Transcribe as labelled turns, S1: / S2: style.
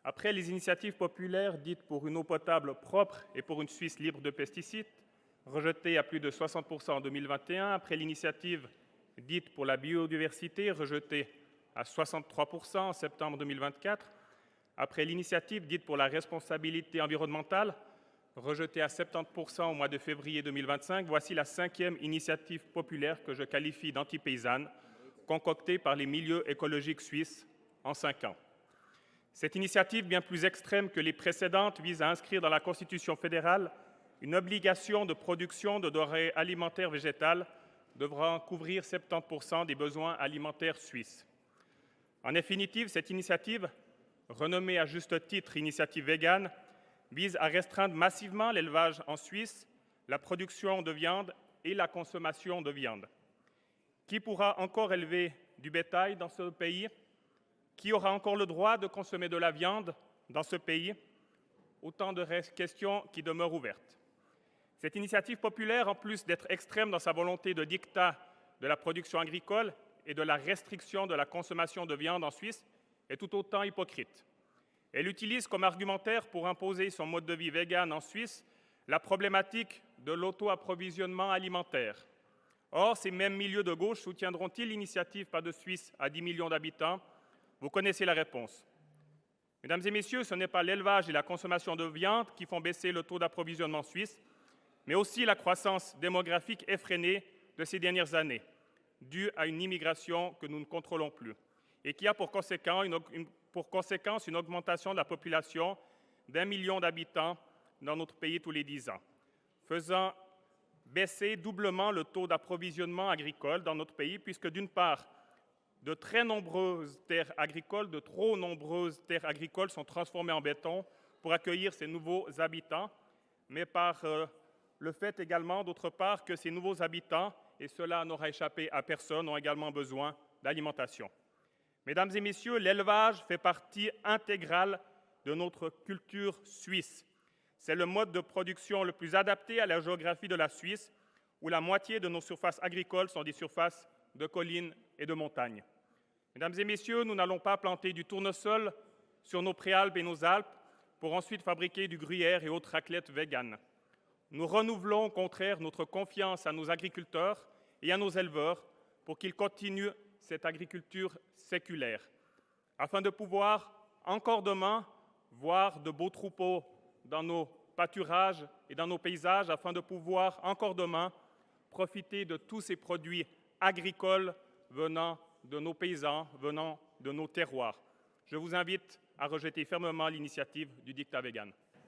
S1: Après les initiatives populaires dites pour une eau potable propre et pour une Suisse libre de pesticides, rejetées à plus de 60% en 2021, après l'initiative dite pour la biodiversité, rejetée à 63% en septembre 2024, après l'initiative dite pour la responsabilité environnementale, rejetée à 70% au mois de février 2025, voici la 5e initiative populaire que je qualifie d'anti-paysanne, concoctée par les milieux écologiques suisses en 5 ans. Cette initiative, bien plus extrême que les précédentes, vise à inscrire dans la Constitution fédérale une obligation de production de denrées alimentaires végétales devant couvrir 70% des besoins alimentaires suisses. En définitive, cette initiative, renommée à juste titre Initiative végane, vise à restreindre massivement l'élevage en Suisse, la production de viande et la consommation de viande. Qui pourra encore élever du bétail dans ce pays? Qui aura encore le droit de consommer de la viande dans ce pays? Autant de questions qui demeurent ouvertes. Cette initiative populaire, en plus d'être extrême dans sa volonté de dictat de la production agricole et de la restriction de la consommation de viande en Suisse, est tout autant hypocrite. Elle utilise comme argumentaire pour imposer son mode de vie végane en Suisse la problématique de l'auto-approvisionnement alimentaire. Or, ces mêmes milieux de gauche soutiendront-ils l'initiative Pas de Suisse à 10 millions d'habitants? Vous connaissez la réponse. Mesdames et messieurs, ce n'est pas l'élevage et la consommation de viande qui font baisser le taux d'approvisionnement suisse, mais aussi la croissance démographique effrénée de ces dernières années, due à une immigration que nous ne contrôlons plus, et qui a pour conséquence une augmentation de la population d'1 million d'habitants dans notre pays tous les 10 ans, faisant baisser doublement le taux d'approvisionnement agricole dans notre pays, puisque d'une part, de très nombreuses terres agricoles, de trop nombreuses terres agricoles sont transformées en béton pour accueillir ces nouveaux habitants, mais par le fait également, d'autre part, que ces nouveaux habitants, et cela n'aura échappé à personne, ont également besoin d'alimentation. Mesdames et messieurs, l'élevage fait partie intégrale de notre culture suisse. C'est le mode de production le plus adapté à la géographie de la Suisse, où la moitié de nos surfaces agricoles sont des surfaces de collines et de montagnes. Mesdames et messieurs, nous n'allons pas planter du tournesol sur nos préalpes et nos Alpes pour ensuite fabriquer du gruyère et autres raclettes véganes. Nous renouvelons au contraire notre confiance à nos agriculteurs et à nos éleveurs pour qu'ils continuent cette agriculture séculaire, afin de pouvoir encore demain voir de beaux troupeaux dans nos pâturages et dans nos paysages, afin de pouvoir encore demain profiter de tous ces produits agricoles venant de nos paysans, venant de nos terroirs. Je vous invite à rejeter fermement l'initiative du dictat végane.